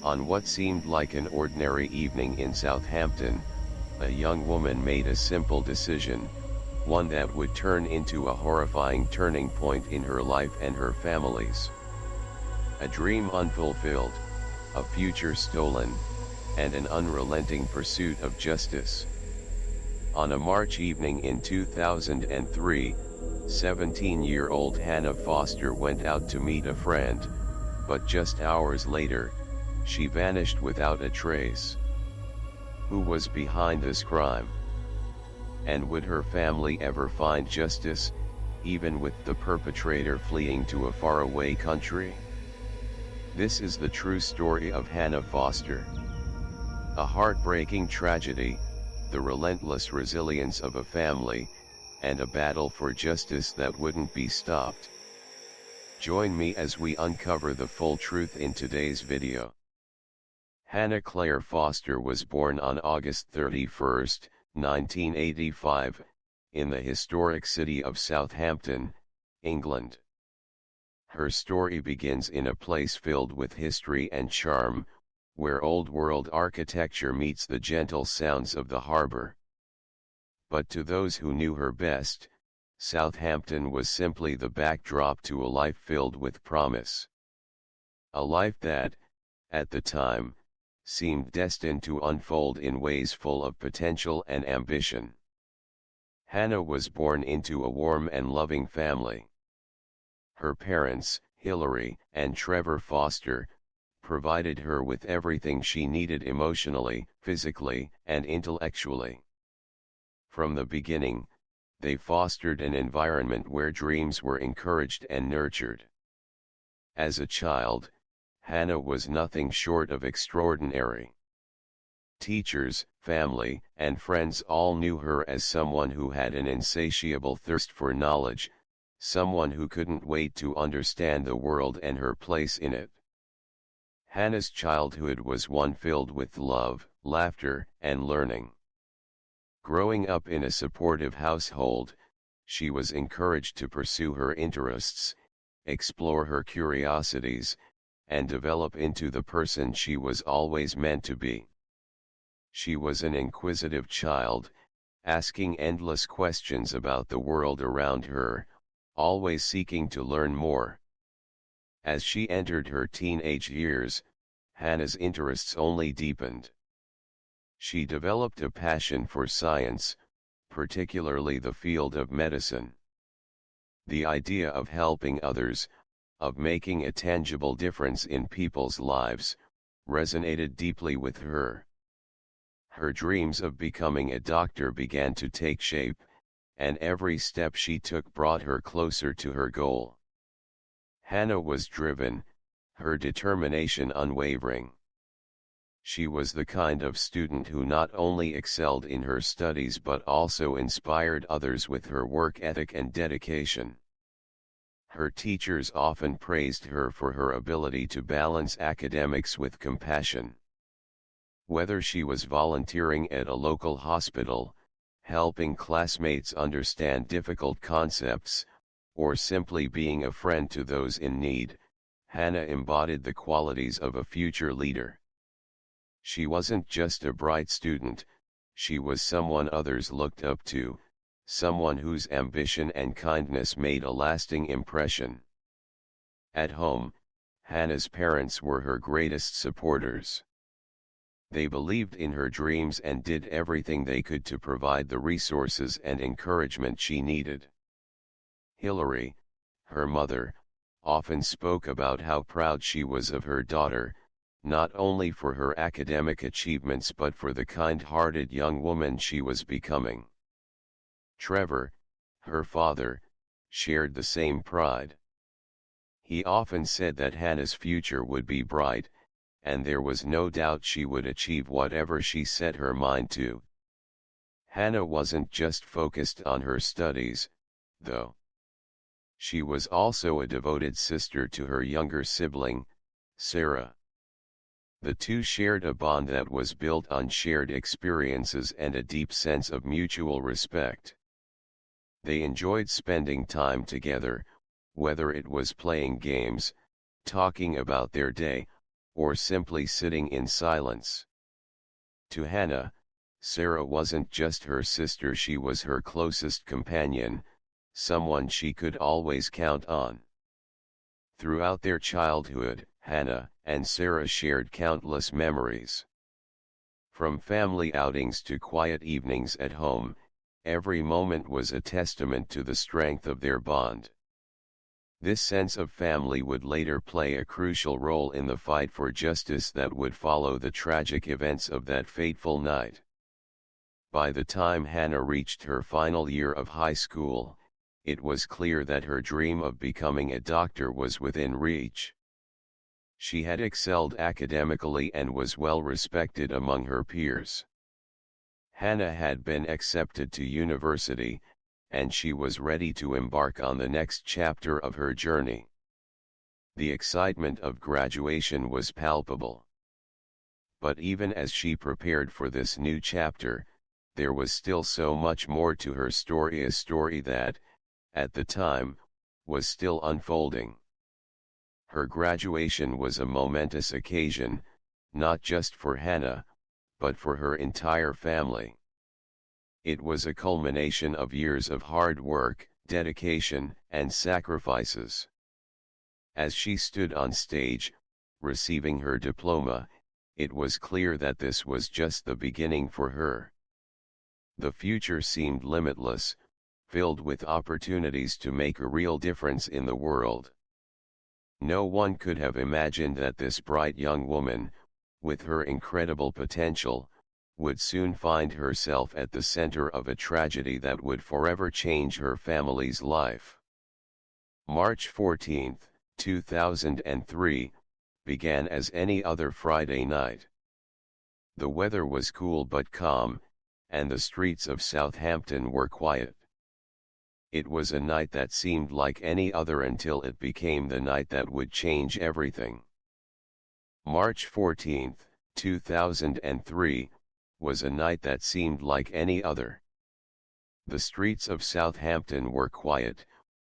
On what seemed like an ordinary evening in Southampton, a young woman made a simple decision, one that would turn into a horrifying turning point in her life and her family's. A dream unfulfilled, a future stolen, and an unrelenting pursuit of justice. On a March evening in 2003, 17-year-old Hannah Foster went out to meet a friend, but just hours later, she vanished without a trace. Who was behind this crime? And would her family ever find justice, even with the perpetrator fleeing to a faraway country? This is the true story of Hannah Foster. A heartbreaking tragedy, the relentless resilience of a family, and a battle for justice that wouldn't be stopped. Join me as we uncover the full truth in today's video. Hannah Claire Foster was born on August 31, 1985, in the historic city of Southampton, England. Her story begins in a place filled with history and charm, where old-world architecture meets the gentle sounds of the harbor. But to those who knew her best, Southampton was simply the backdrop to a life filled with promise. A life that, at the time, seemed destined to unfold in ways full of potential and ambition. Hannah was born into a warm and loving family. Her parents, Hilary and Trevor Foster, provided her with everything she needed emotionally, physically, and intellectually. From the beginning, they fostered an environment where dreams were encouraged and nurtured. As a child, Hannah was nothing short of extraordinary. Teachers, family, and friends all knew her as someone who had an insatiable thirst for knowledge, someone who couldn't wait to understand the world and her place in it. Hannah's childhood was one filled with love, laughter, and learning. Growing up in a supportive household, she was encouraged to pursue her interests, explore her curiosities, and develop into the person she was always meant to be. She was an inquisitive child, asking endless questions about the world around her, always seeking to learn more. As she entered her teenage years, Hannah's interests only deepened. She developed a passion for science, particularly the field of medicine. The idea of helping others, of making a tangible difference in people's lives, resonated deeply with her. Her dreams of becoming a doctor began to take shape, and every step she took brought her closer to her goal. Hannah was driven, her determination unwavering. She was the kind of student who not only excelled in her studies but also inspired others with her work ethic and dedication. Her teachers often praised her for her ability to balance academics with compassion. Whether she was volunteering at a local hospital, helping classmates understand difficult concepts, or simply being a friend to those in need, Hannah embodied the qualities of a future leader. She wasn't just a bright student, she was someone others looked up to, someone whose ambition and kindness made a lasting impression. At home, Hannah's parents were her greatest supporters. They believed in her dreams and did everything they could to provide the resources and encouragement she needed. Hilary, her mother, often spoke about how proud she was of her daughter, not only for her academic achievements but for the kind-hearted young woman she was becoming. Trevor, her father, shared the same pride. He often said that Hannah's future would be bright, and there was no doubt she would achieve whatever she set her mind to. Hannah wasn't just focused on her studies, though. She was also a devoted sister to her younger sibling, Sarah. The two shared a bond that was built on shared experiences and a deep sense of mutual respect. They enjoyed spending time together, whether it was playing games, talking about their day, or simply sitting in silence. To Hannah, Sarah wasn't just her sister, she was her closest companion, someone she could always count on. Throughout their childhood, Hannah and Sarah shared countless memories. From family outings to quiet evenings at home, every moment was a testament to the strength of their bond. This sense of family would later play a crucial role in the fight for justice that would follow the tragic events of that fateful night. By the time Hannah reached her final year of high school, it was clear that her dream of becoming a doctor was within reach. She had excelled academically and was well respected among her peers. Hannah had been accepted to university, and she was ready to embark on the next chapter of her journey. The excitement of graduation was palpable. But even as she prepared for this new chapter, there was still so much more to her story, a story that, at the time, was still unfolding. Her graduation was a momentous occasion, not just for Hannah, but for her entire family. It was a culmination of years of hard work, dedication, and sacrifices. As she stood on stage, receiving her diploma, it was clear that this was just the beginning for her. The future seemed limitless, filled with opportunities to make a real difference in the world. No one could have imagined that this bright young woman, with her incredible potential, would soon find herself at the center of a tragedy that would forever change her family's life. March 14, 2003, began as any other Friday night. The weather was cool but calm, and the streets of Southampton were quiet. It was a night that seemed like any other until it became the night that would change everything. March 14, 2003, was a night that seemed like any other. The streets of Southampton were quiet,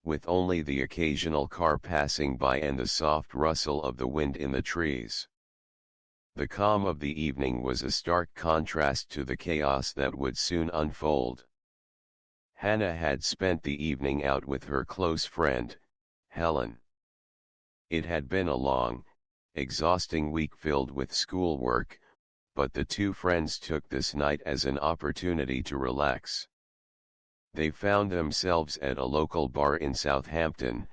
with only the occasional car passing by and the soft rustle of the wind in the trees. The calm of the evening was a stark contrast to the chaos that would soon unfold. Hannah had spent the evening out with her close friend, Helen. It had been a long, exhausting week filled with schoolwork, but the two friends took this night as an opportunity to relax. They found themselves at a local bar in Southampton,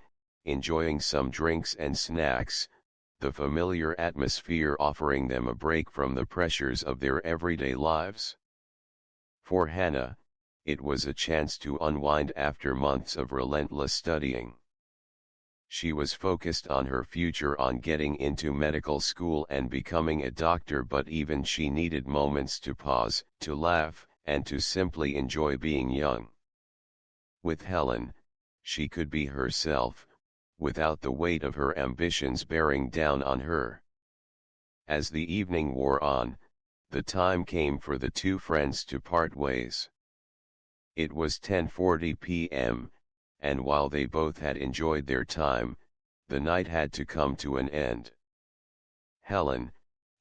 enjoying some drinks and snacks, the familiar atmosphere offering them a break from the pressures of their everyday lives. For Hannah, it was a chance to unwind after months of relentless studying. She was focused on her future, on getting into medical school and becoming a doctor, but even she needed moments to pause, to laugh, and to simply enjoy being young. With Helen, she could be herself, without the weight of her ambitions bearing down on her. As the evening wore on, the time came for the two friends to part ways. It was 10:40 p.m., and while they both had enjoyed their time, the night had to come to an end. Helen,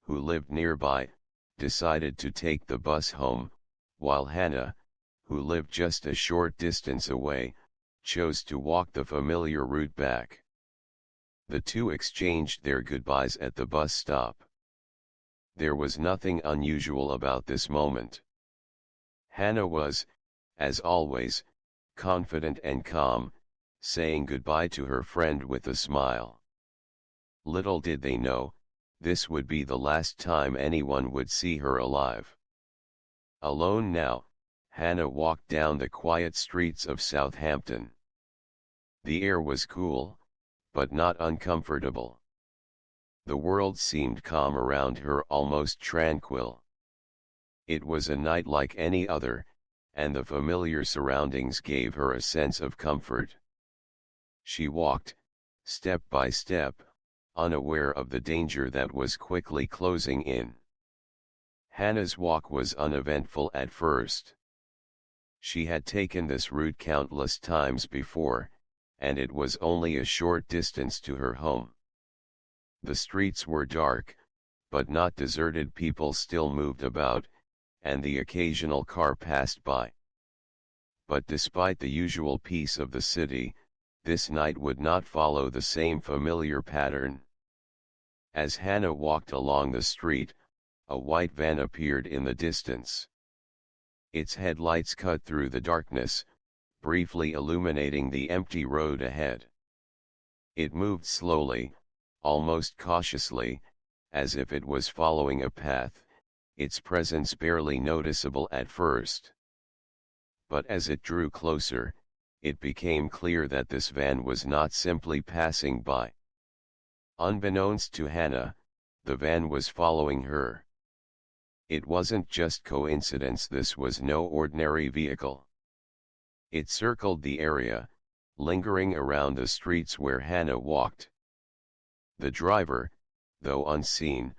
who lived nearby, decided to take the bus home, while Hannah, who lived just a short distance away, chose to walk the familiar route back. The two exchanged their goodbyes at the bus stop. There was nothing unusual about this moment. Hannah was, as always, confident and calm, saying goodbye to her friend with a smile. Little did they know, this would be the last time anyone would see her alive. Alone now, Hannah walked down the quiet streets of Southampton. The air was cool, but not uncomfortable. The world seemed calm around her, almost tranquil. It was a night like any other, and the familiar surroundings gave her a sense of comfort. She walked, step by step, unaware of the danger that was quickly closing in. Hannah's walk was uneventful at first. She had taken this route countless times before, and it was only a short distance to her home. The streets were dark, but not deserted. People still moved about, and the occasional car passed by. But despite the usual peace of the city, this night would not follow the same familiar pattern. As Hannah walked along the street, a white van appeared in the distance. Its headlights cut through the darkness, briefly illuminating the empty road ahead. It moved slowly, almost cautiously, as if it was following a path, its presence barely noticeable at first. But as it drew closer, it became clear that this van was not simply passing by. Unbeknownst to Hannah, the van was following her. It wasn't just coincidence. This was no ordinary vehicle. It circled the area, lingering around the streets where Hannah walked. The driver, though unseen,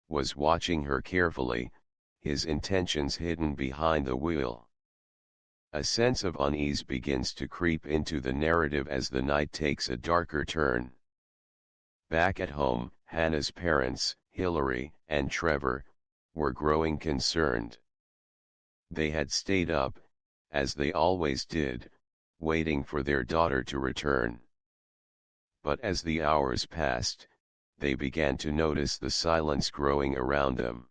was watching her carefully, his intentions hidden behind the wheel. A sense of unease begins to creep into the narrative as the night takes a darker turn. Back at home, Hannah's parents, Hillary and Trevor, were growing concerned. They had stayed up, as they always did, waiting for their daughter to return. But as the hours passed, they began to notice the silence growing around them.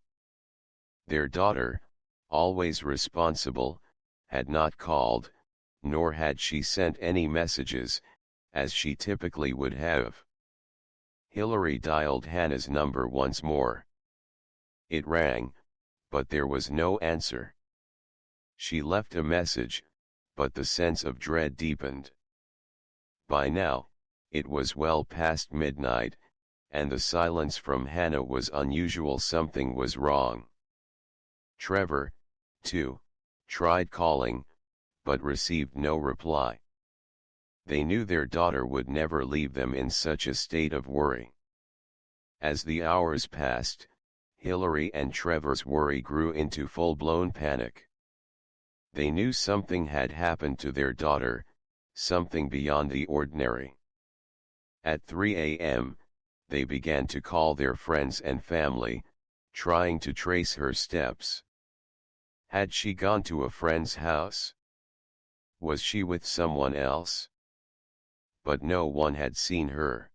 Their daughter, always responsible, had not called, nor had she sent any messages, as she typically would have. Hillary dialed Hannah's number once more. It rang, but there was no answer. She left a message, but the sense of dread deepened. By now, it was well past midnight, and the silence from Hannah was unusual. Something was wrong. Trevor, too, tried calling, but received no reply. They knew their daughter would never leave them in such a state of worry. As the hours passed, Hillary and Trevor's worry grew into full-blown panic. They knew something had happened to their daughter, something beyond the ordinary. At 3 a.m., they began to call their friends and family, trying to trace her steps. Had she gone to a friend's house? Was she with someone else? But no one had seen her.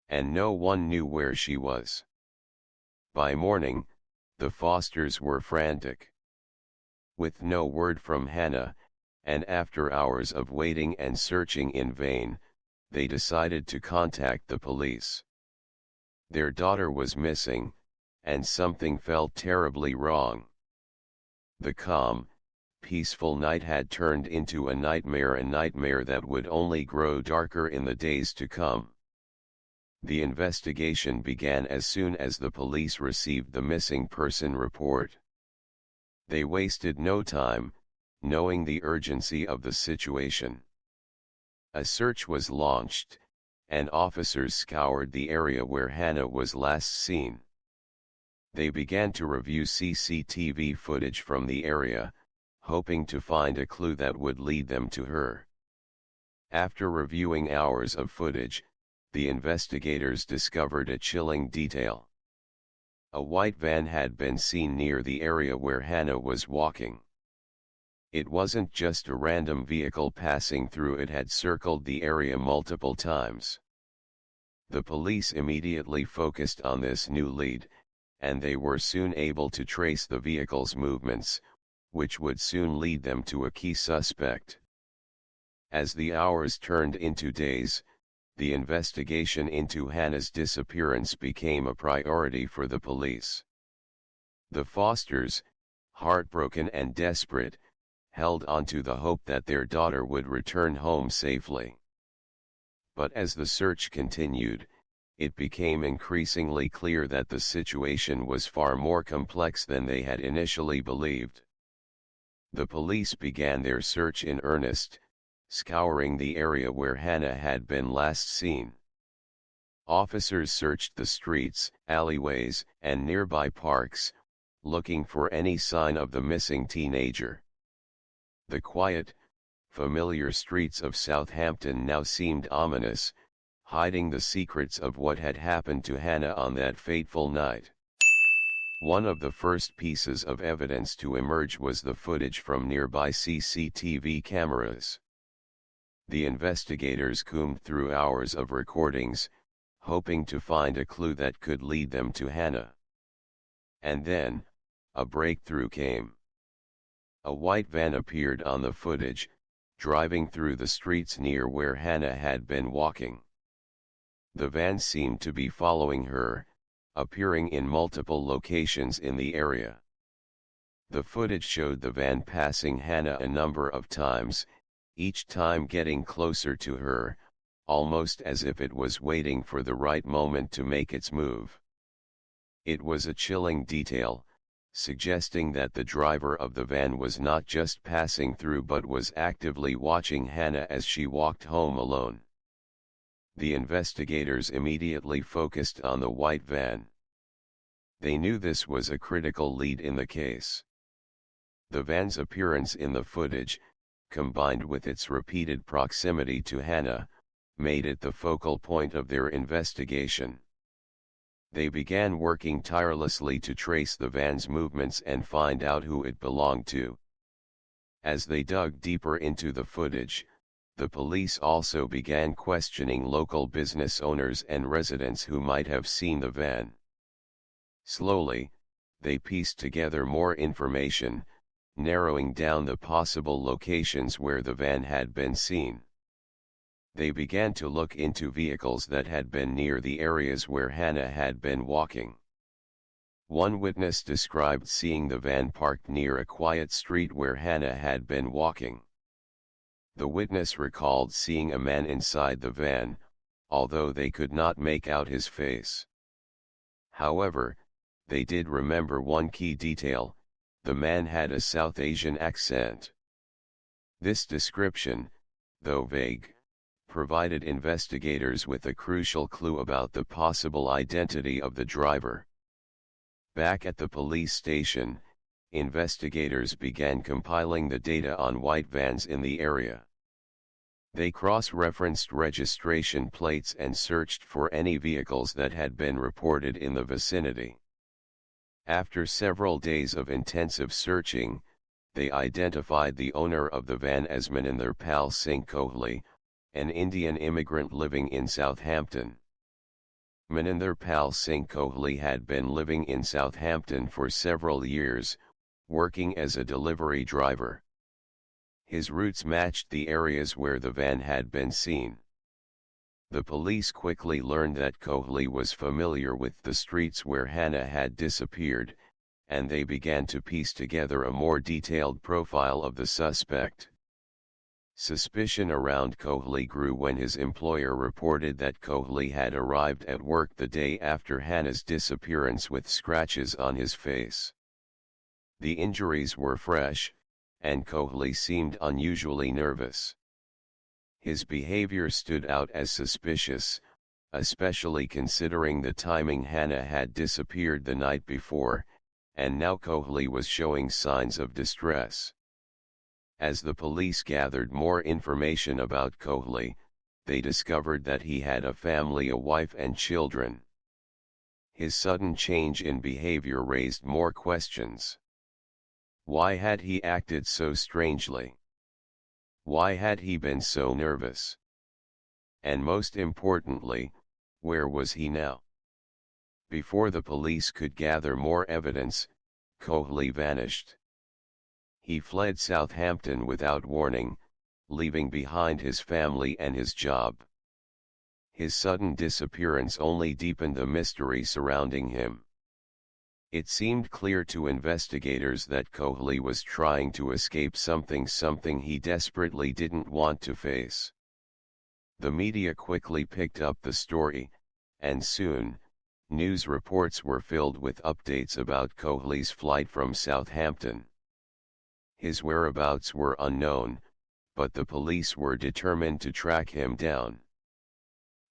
And no one knew where she was. By morning, the Fosters were frantic. With no word from Hannah, and after hours of waiting and searching in vain, they decided to contact the police. Their daughter was missing, and something felt terribly wrong. The calm, peaceful night had turned into a nightmare that would only grow darker in the days to come. The investigation began as soon as the police received the missing person report. They wasted no time, knowing the urgency of the situation. A search was launched, and officers scoured the area where Hannah was last seen. They began to review CCTV footage from the area, hoping to find a clue that would lead them to her. After reviewing hours of footage, the investigators discovered a chilling detail. A white van had been seen near the area where Hannah was walking. It wasn't just a random vehicle passing through, it had circled the area multiple times. The police immediately focused on this new lead, and they were soon able to trace the vehicle's movements, which would soon lead them to a key suspect. As the hours turned into days, the investigation into Hannah's disappearance became a priority for the police. The Fosters, heartbroken and desperate, held on to the hope that their daughter would return home safely. But as the search continued, it became increasingly clear that the situation was far more complex than they had initially believed. The police began their search in earnest, scouring the area where Hannah had been last seen. Officers searched the streets, alleyways, and nearby parks, looking for any sign of the missing teenager. The quiet, familiar streets of Southampton now seemed ominous, hiding the secrets of what had happened to Hannah on that fateful night. One of the first pieces of evidence to emerge was the footage from nearby CCTV cameras. The investigators combed through hours of recordings, hoping to find a clue that could lead them to Hannah. And then, a breakthrough came. A white van appeared on the footage, driving through the streets near where Hannah had been walking. The van seemed to be following her, appearing in multiple locations in the area. The footage showed the van passing Hannah a number of times, each time getting closer to her, almost as if it was waiting for the right moment to make its move. It was a chilling detail, suggesting that the driver of the van was not just passing through but was actively watching Hannah as she walked home alone. The investigators immediately focused on the white van. They knew this was a critical lead in the case. The van's appearance in the footage, combined with its repeated proximity to Hannah, made it the focal point of their investigation. They began working tirelessly to trace the van's movements and find out who it belonged to. As they dug deeper into the footage, the police also began questioning local business owners and residents who might have seen the van. Slowly, they pieced together more information, narrowing down the possible locations where the van had been seen. They began to look into vehicles that had been near the areas where Hannah had been walking. One witness described seeing the van parked near a quiet street where Hannah had been walking. The witness recalled seeing a man inside the van, although they could not make out his face. However, they did remember one key detail: the man had a South Asian accent. This description, though vague, provided investigators with a crucial clue about the possible identity of the driver. Back at the police station, investigators began compiling the data on white vans in the area. They cross-referenced registration plates and searched for any vehicles that had been reported in the vicinity. After several days of intensive searching, they identified the owner of the van as Maninder Pal Singh Kohli, an Indian immigrant living in Southampton. Maninder Pal Singh Kohli had been living in Southampton for several years, working as a delivery driver. His routes matched the areas where the van had been seen. The police quickly learned that Kohli was familiar with the streets where Hannah had disappeared, and they began to piece together a more detailed profile of the suspect. Suspicion around Kohli grew when his employer reported that Kohli had arrived at work the day after Hannah's disappearance with scratches on his face. The injuries were fresh, and Kohli seemed unusually nervous. His behavior stood out as suspicious, especially considering the timing. Hannah had disappeared the night before, and now Kohli was showing signs of distress. As the police gathered more information about Kohli, they discovered that he had a family, a wife and children. His sudden change in behavior raised more questions. Why had he acted so strangely? Why had he been so nervous? And most importantly, where was he now? Before the police could gather more evidence, Kohli vanished. He fled Southampton without warning, leaving behind his family and his job. His sudden disappearance only deepened the mystery surrounding him. It seemed clear to investigators that Kohli was trying to escape something he desperately didn't want to face. The media quickly picked up the story, and soon, news reports were filled with updates about Kohli's flight from Southampton. His whereabouts were unknown, but the police were determined to track him down.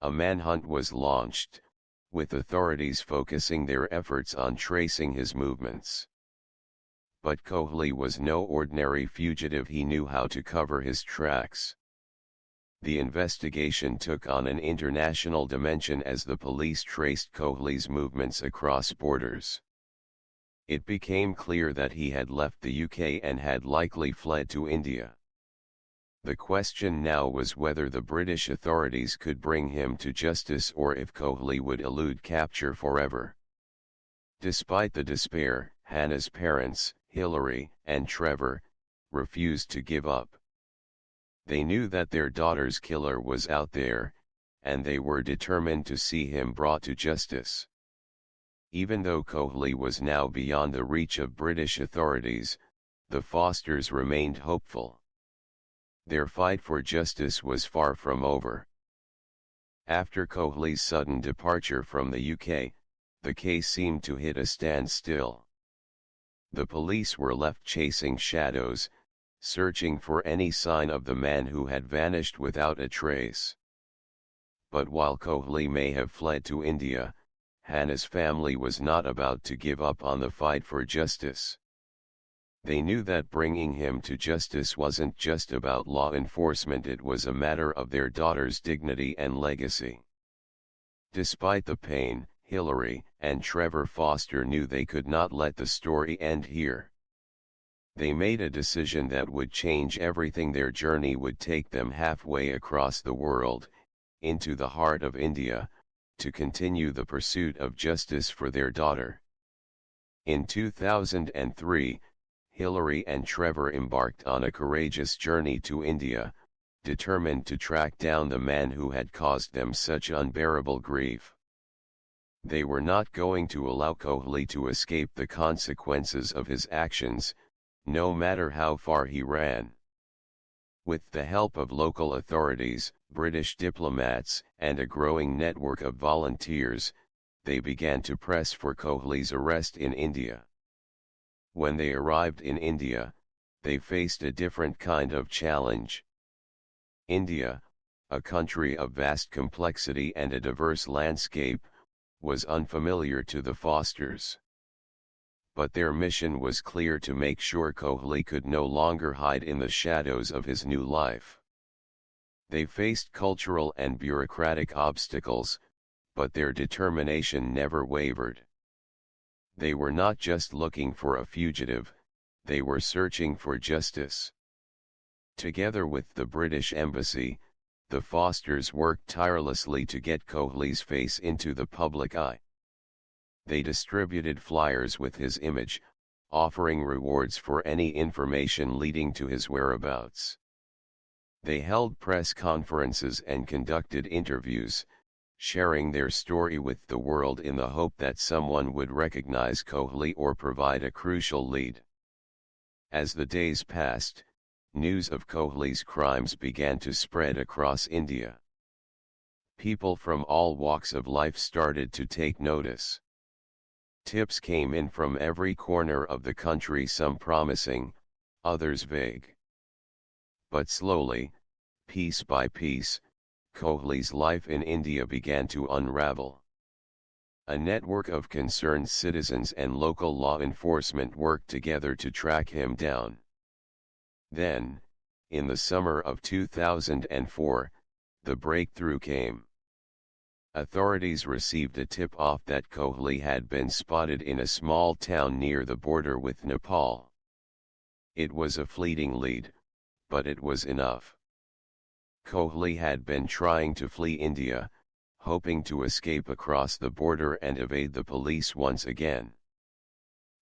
A manhunt was launched, with authorities focusing their efforts on tracing his movements. But Kohli was no ordinary fugitive. He knew how to cover his tracks. the investigation took on an international dimension as the police traced Kohli's movements across borders. It became clear that he had left the UK and had likely fled to India. The question now was whether the British authorities could bring him to justice or if Kohli would elude capture forever. Despite the despair, Hannah's parents, Hilary and Trevor, refused to give up. They knew that their daughter's killer was out there, and they were determined to see him brought to justice. Even though Kohli was now beyond the reach of British authorities, the Fosters remained hopeful. Their fight for justice was far from over. After Kohli's sudden departure from the UK, the case seemed to hit a standstill. The police were left chasing shadows, searching for any sign of the man who had vanished without a trace. But while Kohli may have fled to India, Hannah's family was not about to give up on the fight for justice. They knew that bringing him to justice wasn't just about law enforcement, it was a matter of their daughter's dignity and legacy. Despite the pain, Hilary and Trevor Foster knew they could not let the story end here. They made a decision that would change everything. Their journey would take them halfway across the world, into the heart of India, to continue the pursuit of justice for their daughter. In 2003, Hilary and Trevor embarked on a courageous journey to India, determined to track down the man who had caused them such unbearable grief. They were not going to allow Kohli to escape the consequences of his actions, no matter how far he ran. With the help of local authorities, British diplomats, and a growing network of volunteers, they began to press for Kohli's arrest in India. When they arrived in India, they faced a different kind of challenge. India, a country of vast complexity and a diverse landscape, was unfamiliar to the Fosters. But their mission was clear: to make sure Kohli could no longer hide in the shadows of his new life. They faced cultural and bureaucratic obstacles, but their determination never wavered. They were not just looking for a fugitive, they were searching for justice. Together with the British Embassy, the Fosters worked tirelessly to get Kohli's face into the public eye. They distributed flyers with his image, offering rewards for any information leading to his whereabouts. They held press conferences and conducted interviews, sharing their story with the world in the hope that someone would recognize Kohli or provide a crucial lead. As the days passed, news of Kohli's crimes began to spread across India. People from all walks of life started to take notice. Tips came in from every corner of the country, some promising, others vague. But slowly, piece by piece, Kohli's life in India began to unravel. A network of concerned citizens and local law enforcement worked together to track him down. Then, in the summer of 2004, the breakthrough came. Authorities received a tip-off that Kohli had been spotted in a small town near the border with Nepal. It was a fleeting lead, but it was enough. Kohli had been trying to flee India, hoping to escape across the border and evade the police once again.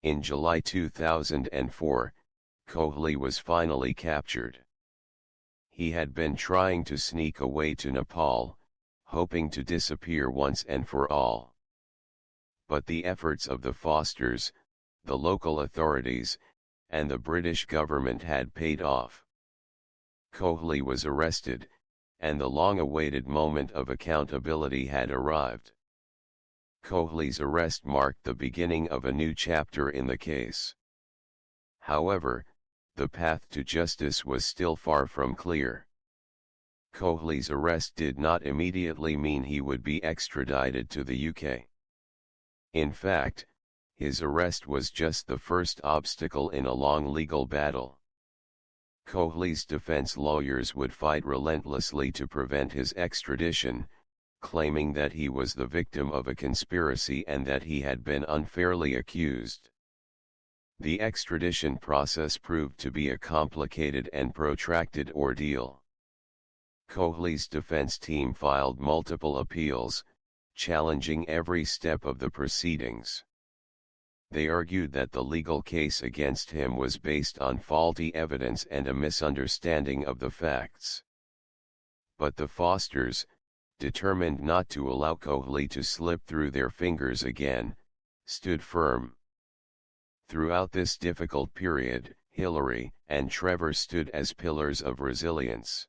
In July 2004, Kohli was finally captured. He had been trying to sneak away to Nepal, hoping to disappear once and for all. But the efforts of the Fosters, the local authorities, and the British government had paid off. Kohli was arrested, and the long-awaited moment of accountability had arrived. Kohli's arrest marked the beginning of a new chapter in the case. However, the path to justice was still far from clear. Kohli's arrest did not immediately mean he would be extradited to the UK. In fact, his arrest was just the first obstacle in a long legal battle. Cohley's defense lawyers would fight relentlessly to prevent his extradition, claiming that he was the victim of a conspiracy and that he had been unfairly accused. The extradition process proved to be a complicated and protracted ordeal. Cohley's defense team filed multiple appeals, challenging every step of the proceedings. They argued that the legal case against him was based on faulty evidence and a misunderstanding of the facts. But the Fosters, determined not to allow Cohley to slip through their fingers again, stood firm. Throughout this difficult period, Hillary and Trevor stood as pillars of resilience.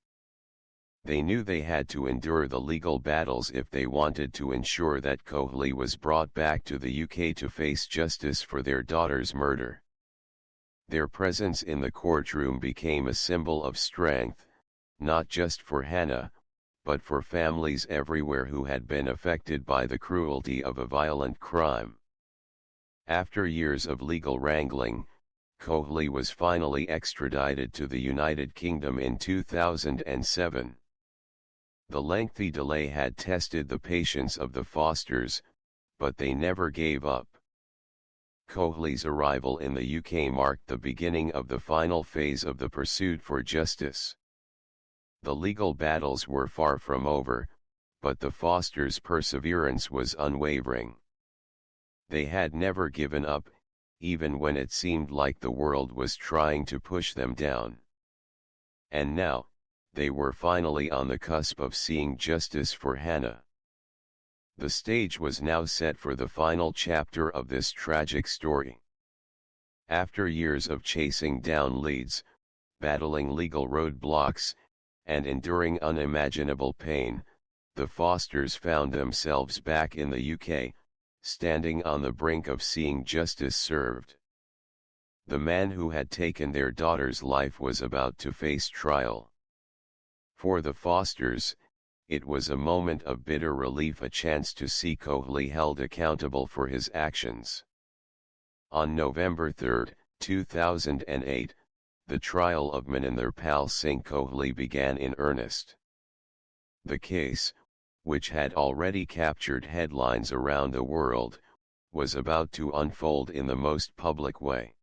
They knew they had to endure the legal battles if they wanted to ensure that Cohley was brought back to the UK to face justice for their daughter's murder. Their presence in the courtroom became a symbol of strength, not just for Hannah, but for families everywhere who had been affected by the cruelty of a violent crime. After years of legal wrangling, Cohley was finally extradited to the United Kingdom in 2007. The lengthy delay had tested the patience of the Fosters, but they never gave up. Cohley's arrival in the UK marked the beginning of the final phase of the pursuit for justice. The legal battles were far from over, but the Fosters' perseverance was unwavering. They had never given up, even when it seemed like the world was trying to push them down. And now, they were finally on the cusp of seeing justice for Hannah. The stage was now set for the final chapter of this tragic story. After years of chasing down leads, battling legal roadblocks, and enduring unimaginable pain, the Fosters found themselves back in the UK, standing on the brink of seeing justice served. The man who had taken their daughter's life was about to face trial. For the Fosters, it was a moment of bitter relief, a chance to see Cohley held accountable for his actions. On November 3, 2008, the trial of Maninder Pal Singh Cohley began in earnest. The case, which had already captured headlines around the world, was about to unfold in the most public way.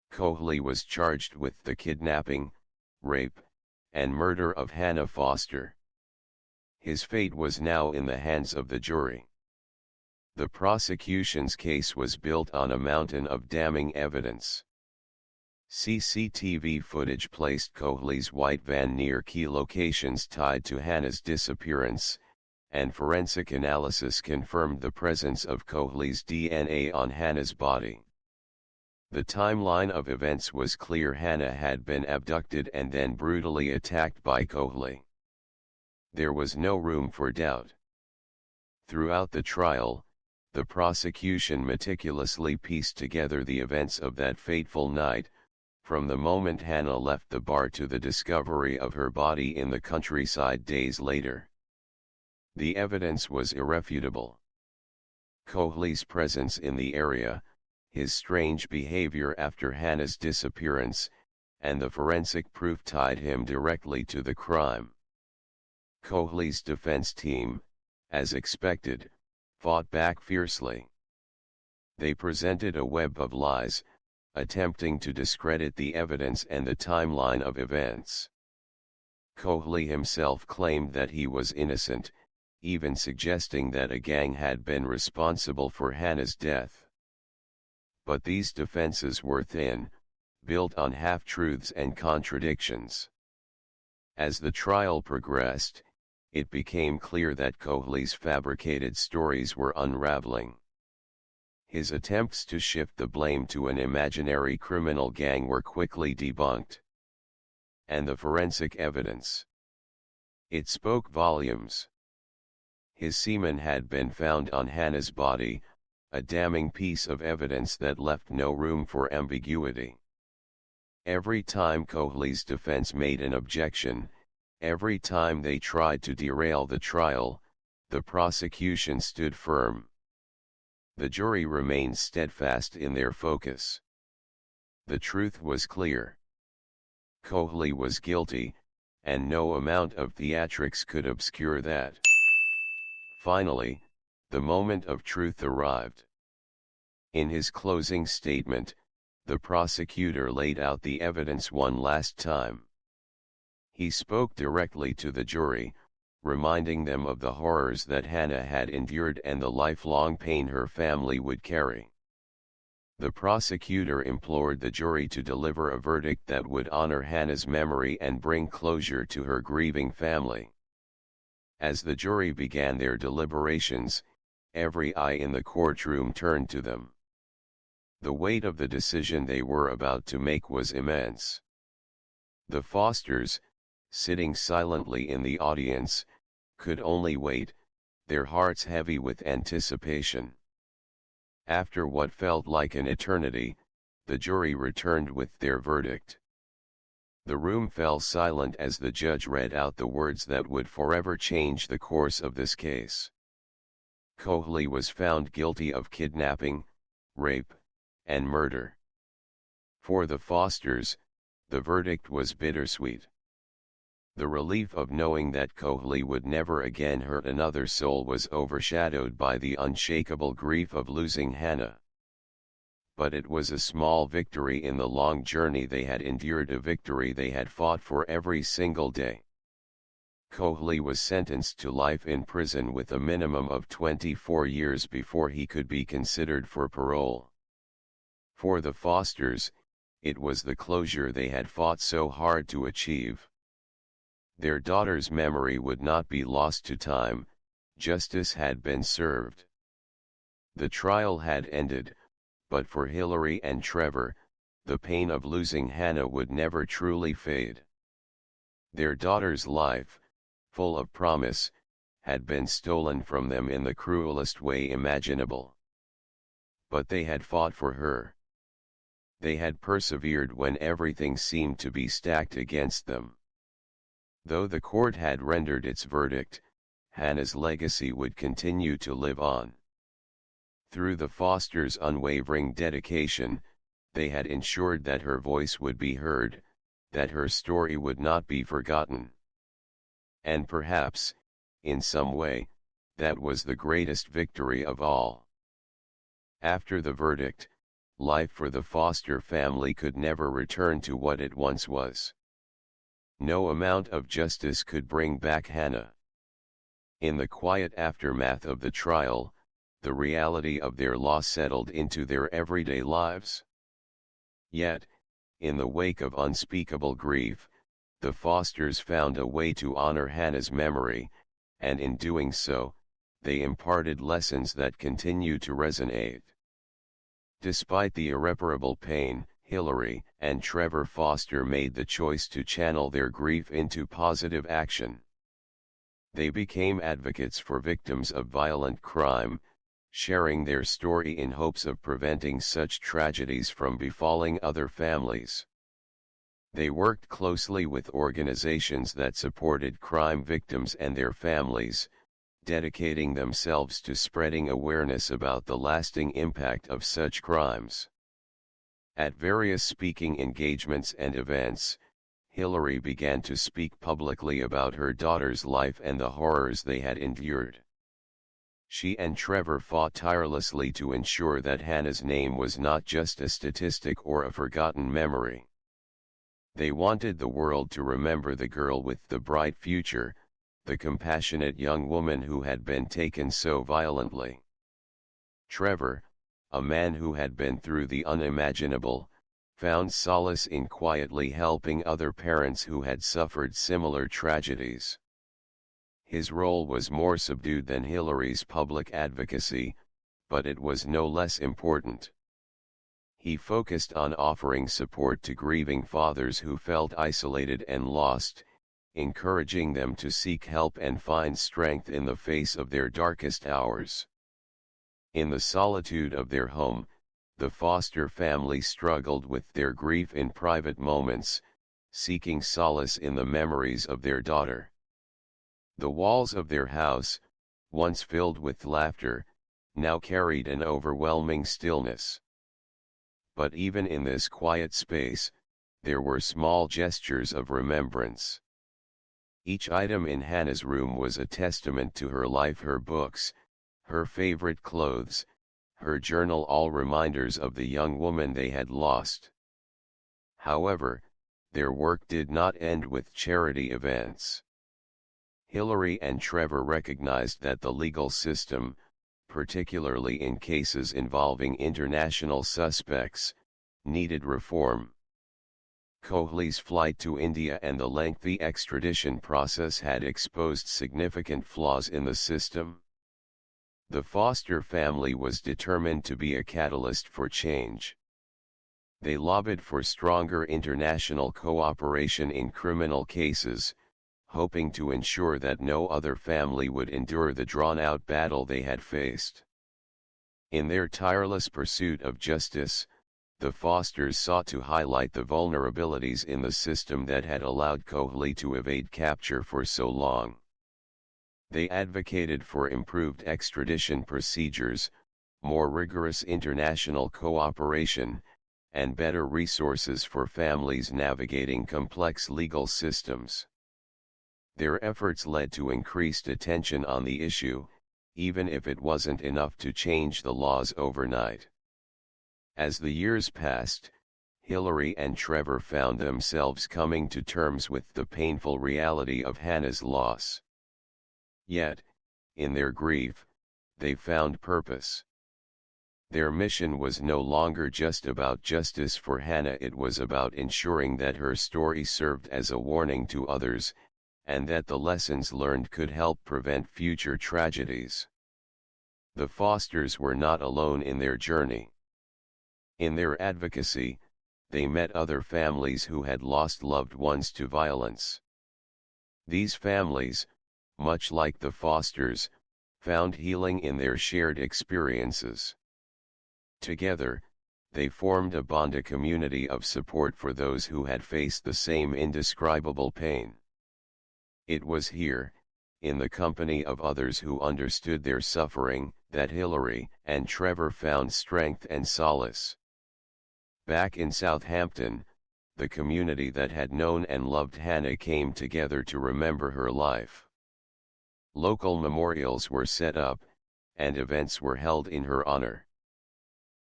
Cohley was charged with the kidnapping, rape, and murder of Hannah Foster. His fate was now in the hands of the jury. The prosecution's case was built on a mountain of damning evidence. CCTV footage placed Cohley's white van near key locations tied to Hannah's disappearance, and forensic analysis confirmed the presence of Cohley's DNA on Hannah's body. The timeline of events was clear. Hannah had been abducted and then brutally attacked by Cohley. There was no room for doubt. Throughout the trial, the prosecution meticulously pieced together the events of that fateful night, from the moment Hannah left the bar to the discovery of her body in the countryside days later. The evidence was irrefutable. Cohley's presence in the area, his strange behavior after Hannah's disappearance, and the forensic proof tied him directly to the crime. Cohley's defense team, as expected, fought back fiercely. They presented a web of lies, attempting to discredit the evidence and the timeline of events. Cohley himself claimed that he was innocent, even suggesting that a gang had been responsible for Hannah's death. But these defenses were thin, built on half-truths and contradictions. As the trial progressed, it became clear that Cohley's fabricated stories were unraveling. His attempts to shift the blame to an imaginary criminal gang were quickly debunked. And the forensic evidence. It spoke volumes. His semen had been found on Hannah's body, a damning piece of evidence that left no room for ambiguity. Every time Cohley's defense made an objection, every time they tried to derail the trial, the prosecution stood firm. The jury remained steadfast in their focus. The truth was clear. Coakley was guilty, and no amount of theatrics could obscure that. Finally, the moment of truth arrived. In his closing statement, the prosecutor laid out the evidence one last time. He spoke directly to the jury, reminding them of the horrors that Hannah had endured and the lifelong pain her family would carry. The prosecutor implored the jury to deliver a verdict that would honor Hannah's memory and bring closure to her grieving family. As the jury began their deliberations, every eye in the courtroom turned to them. The weight of the decision they were about to make was immense. The Fosters, sitting silently in the audience, could only wait, their hearts heavy with anticipation. After what felt like an eternity, the jury returned with their verdict. The room fell silent as the judge read out the words that would forever change the course of this case. Coakley was found guilty of kidnapping, rape, and murder. For the Fosters, the verdict was bittersweet. The relief of knowing that Coakley would never again hurt another soul was overshadowed by the unshakable grief of losing Hannah. But it was a small victory in the long journey they had endured, a victory they had fought for every single day. Coakley was sentenced to life in prison with a minimum of 24 years before he could be considered for parole. For the Fosters, it was the closure they had fought so hard to achieve. Their daughter's memory would not be lost to time, justice had been served. The trial had ended, but for Hillary and Trevor, the pain of losing Hannah would never truly fade. Their daughter's life, full of promise, had been stolen from them in the cruelest way imaginable. But they had fought for her. They had persevered when everything seemed to be stacked against them. Though the court had rendered its verdict, Hannah's legacy would continue to live on. Through the Fosters' unwavering dedication, they had ensured that her voice would be heard, that her story would not be forgotten. And perhaps, in some way, that was the greatest victory of all. After the verdict, life for the Foster family could never return to what it once was. No amount of justice could bring back Hannah. In the quiet aftermath of the trial, the reality of their loss settled into their everyday lives. Yet, in the wake of unspeakable grief, the Fosters found a way to honor Hannah's memory, and in doing so, they imparted lessons that continue to resonate. Despite the irreparable pain, Hillary and Trevor Foster made the choice to channel their grief into positive action. They became advocates for victims of violent crime, sharing their story in hopes of preventing such tragedies from befalling other families. They worked closely with organizations that supported crime victims and their families, dedicating themselves to spreading awareness about the lasting impact of such crimes. At various speaking engagements and events, Hillary began to speak publicly about her daughter's life and the horrors they had endured. She and Trevor fought tirelessly to ensure that Hannah's name was not just a statistic or a forgotten memory. They wanted the world to remember the girl with the bright future, the compassionate young woman who had been taken so violently. Trevor, a man who had been through the unimaginable, found solace in quietly helping other parents who had suffered similar tragedies. His role was more subdued than Hillary's public advocacy, but it was no less important. He focused on offering support to grieving fathers who felt isolated and lost, encouraging them to seek help and find strength in the face of their darkest hours. In the solitude of their home, the Foster family struggled with their grief in private moments, seeking solace in the memories of their daughter. The walls of their house, once filled with laughter, now carried an overwhelming stillness. But even in this quiet space, there were small gestures of remembrance. Each item in Hannah's room was a testament to her life, her books, her favorite clothes, her journal, all reminders of the young woman they had lost. However, their work did not end with charity events. Hillary and Trevor recognized that the legal system, particularly in cases involving international suspects, needed reform. Cohley's flight to India and the lengthy extradition process had exposed significant flaws in the system. The Foster family was determined to be a catalyst for change. They lobbied for stronger international cooperation in criminal cases, hoping to ensure that no other family would endure the drawn-out battle they had faced. In their tireless pursuit of justice, the Fosters sought to highlight the vulnerabilities in the system that had allowed Cohley to evade capture for so long. They advocated for improved extradition procedures, more rigorous international cooperation, and better resources for families navigating complex legal systems. Their efforts led to increased attention on the issue, even if it wasn't enough to change the laws overnight. As the years passed, Hillary and Trevor found themselves coming to terms with the painful reality of Hannah's loss. Yet, in their grief, they found purpose. Their mission was no longer just about justice for Hannah, it was about ensuring that her story served as a warning to others, and that the lessons learned could help prevent future tragedies. The Fosters were not alone in their journey. In their advocacy, they met other families who had lost loved ones to violence. These families, much like the Fosters, found healing in their shared experiences. Together, they formed a bond, a community of support for those who had faced the same indescribable pain. It was here, in the company of others who understood their suffering, that Hillary and Trevor found strength and solace. Back in Southampton, the community that had known and loved Hannah came together to remember her life. Local memorials were set up, and events were held in her honor.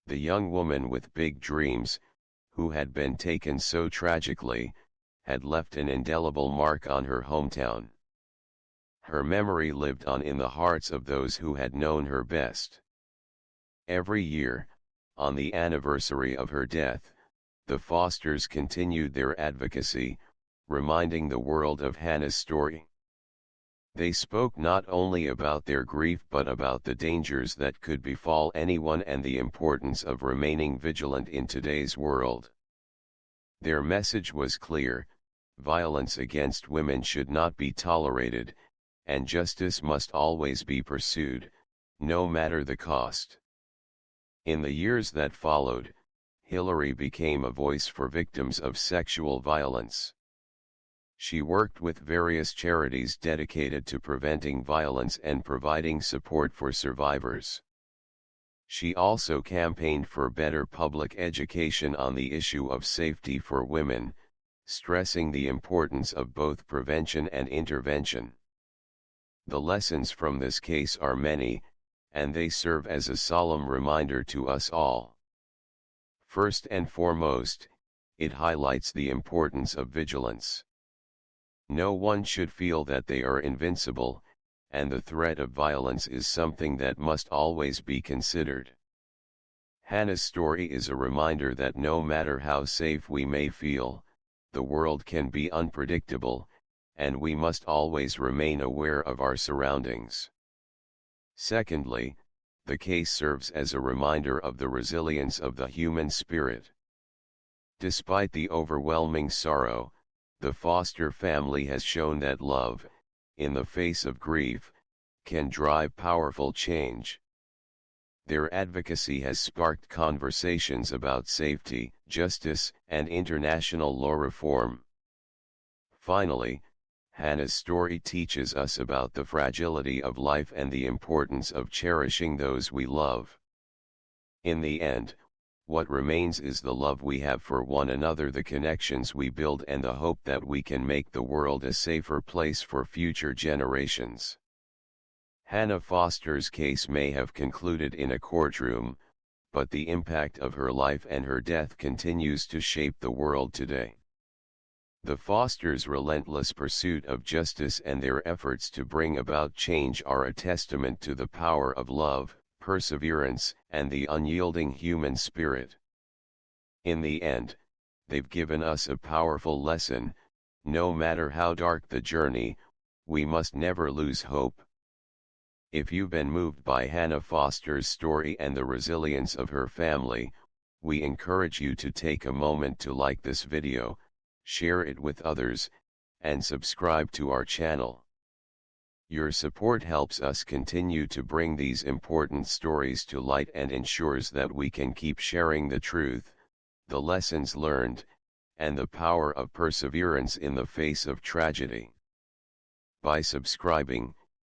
The young woman with big dreams, who had been taken so tragically, had left an indelible mark on her hometown. Her memory lived on in the hearts of those who had known her best. Every year, on the anniversary of her death, the Fosters continued their advocacy, reminding the world of Hannah's story. They spoke not only about their grief but about the dangers that could befall anyone and the importance of remaining vigilant in today's world. Their message was clear: violence against women should not be tolerated, and justice must always be pursued, no matter the cost. In the years that followed, Hillary became a voice for victims of sexual violence. She worked with various charities dedicated to preventing violence and providing support for survivors. She also campaigned for better public education on the issue of safety for women, stressing the importance of both prevention and intervention. The lessons from this case are many, and they serve as a solemn reminder to us all. First and foremost, it highlights the importance of vigilance. No one should feel that they are invincible, and the threat of violence is something that must always be considered. Hannah's story is a reminder that no matter how safe we may feel, the world can be unpredictable, and we must always remain aware of our surroundings. Secondly, the case serves as a reminder of the resilience of the human spirit. Despite the overwhelming sorrow, the Foster family has shown that love, in the face of grief, can drive powerful change. Their advocacy has sparked conversations about safety, justice, and international law reform. Finally, Hannah's story teaches us about the fragility of life and the importance of cherishing those we love. In the end, What remains is the love we have for one another, the connections we build, and the hope that we can make the world a safer place for future generations. Hannah Foster's case may have concluded in a courtroom, but the impact of her life and her death continues to shape the world today. The Fosters' relentless pursuit of justice and their efforts to bring about change are a testament to the power of love, perseverance, and the unyielding human spirit. In the end, they've given us a powerful lesson: no matter how dark the journey, we must never lose hope. If you've been moved by Hannah Foster's story and the resilience of her family, we encourage you to take a moment to like this video, share it with others, and subscribe to our channel. Your support helps us continue to bring these important stories to light and ensures that we can keep sharing the truth, the lessons learned, and the power of perseverance in the face of tragedy. By subscribing,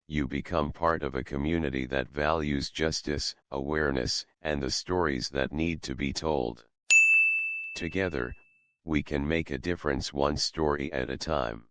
you become part of a community that values justice, awareness, and the stories that need to be told. Together, we can make a difference one story at a time.